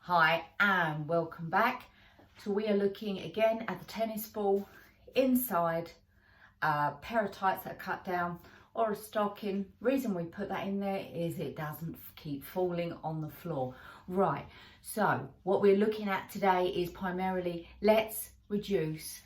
Hi and welcome back. So we are looking again at the tennis ball inside a pair of tights that are cut down or a stocking. Reason we put that in there is it doesn't keep falling on the floor. Right, so what we're looking at today is primarily let's reduce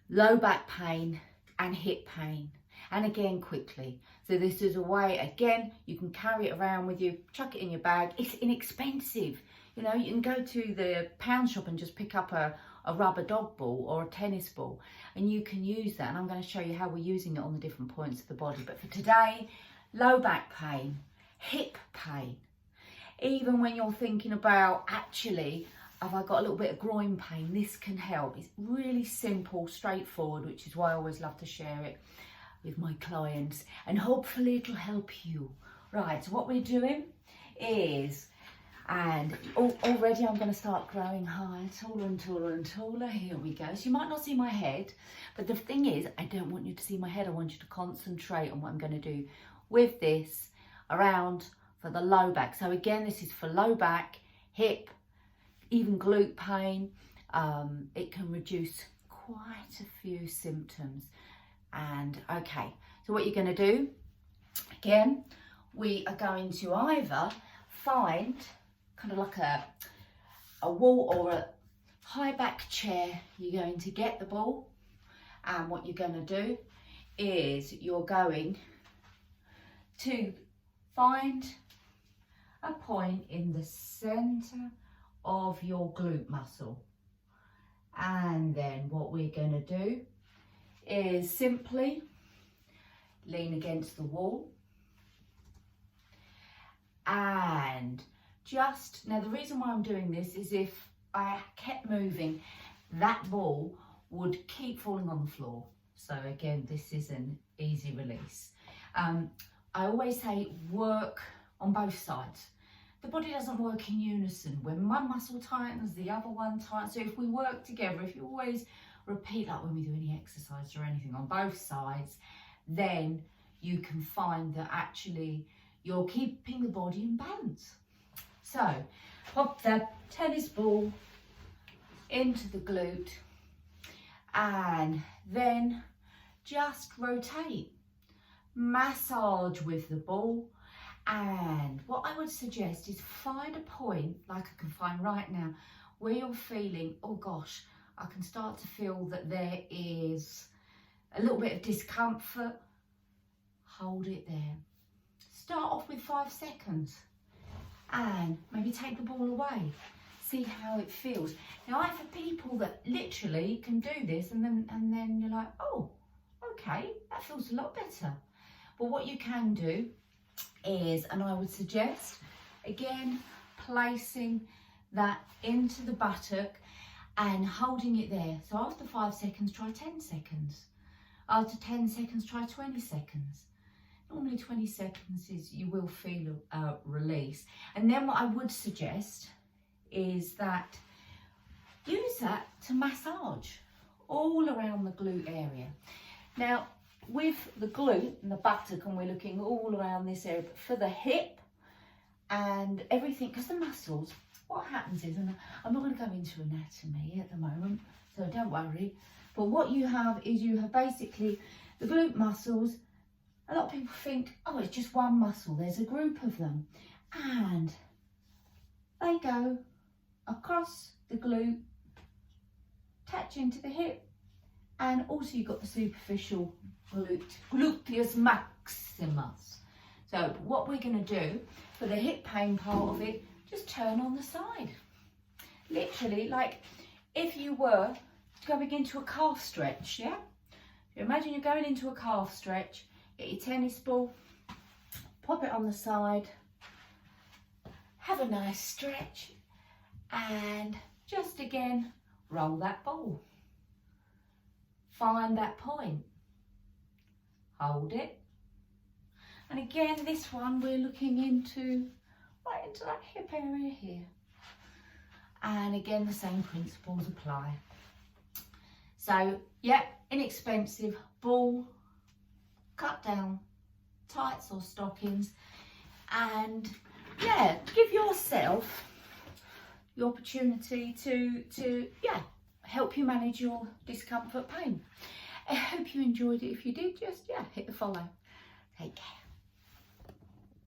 low back pain and hip pain, and again quickly. So this is a way, again, you can carry it around with you, chuck it in your bag. It's inexpensive. You know, you can go to the pound shop and just pick up a rubber dog ball or a tennis ball, and you can use that. And I'm going to show you how we're using it on the different points of the body. But for today, low back pain, hip pain. Even when you're thinking about, actually, have I got a little bit of groin pain, this can help. It's really simple, straightforward, which is why I always love to share it with my clients, and hopefully it'll help you. Right, so what we're doing is, and already I'm going to start growing higher, taller and taller and taller. Here we go. So you might not see my head, but the thing is, I don't want you to see my head. I want you to concentrate on what I'm going to do with this around for the low back. So again, this is for low back, hip, even glute pain. It can reduce quite a few symptoms. And okay, so what you're going to do, again, we are going to either find kind of like a wall or a high back chair. You're going to get the ball, and what you're going to do is you're going to find a point in the center of your glute muscle, and then what we're going to do is simply lean against the wall, and just, now the reason why I'm doing this is if I kept moving, that ball would keep falling on the floor. So again, this is an easy release. I always say work on both sides. The body doesn't work in unison. When one muscle tightens, the other one tightens. So if we work together, if you always repeat that when we do any exercise or anything on both sides, then you can find that actually you're keeping the body in balance. So pop the tennis ball into the glute, and then just rotate, massage with the ball. And what I would suggest is find a point, like I can find right now, where you're feeling, oh gosh, I can start to feel that there is a little bit of discomfort. Hold it there. Start off with 5 seconds and maybe take the ball away. See how it feels. Now, I have people that literally can do this and then you're like, oh, okay, that feels a lot better. But what you can do is, and I would suggest, again, placing that into the buttock and holding it there. So after 5 seconds, try 10 seconds. After 10 seconds, try 20 seconds. Normally 20 seconds is you will feel a release. And then what I would suggest is that use that to massage all around the glute area. Now, with the glute and the buttock, and we're looking all around this area, but for the hip and everything, because the muscles, what happens is, and I'm not going to go into anatomy at the moment, so don't worry, but what you have is you have basically the glute muscles. A lot of people think, oh, it's just one muscle. There's a group of them, and they go across the glute, touch into the hip, and also you've got the superficial gluteus maximus. So what we're going to do for the hip pain part of it, just turn on the side. Literally, like if you were going into a calf stretch, yeah? Imagine you're going into a calf stretch, get your tennis ball, pop it on the side, have a nice stretch, and just again, roll that ball. Find that point. Hold it. And again, this one we're looking into, right into that hip area here. And again, the same principles apply. So, yeah, inexpensive ball, cut down, tights or stockings, and yeah, give yourself the opportunity to yeah, help you manage your discomfort pain. I hope you enjoyed it. If you did, just yeah, hit the follow. Take care.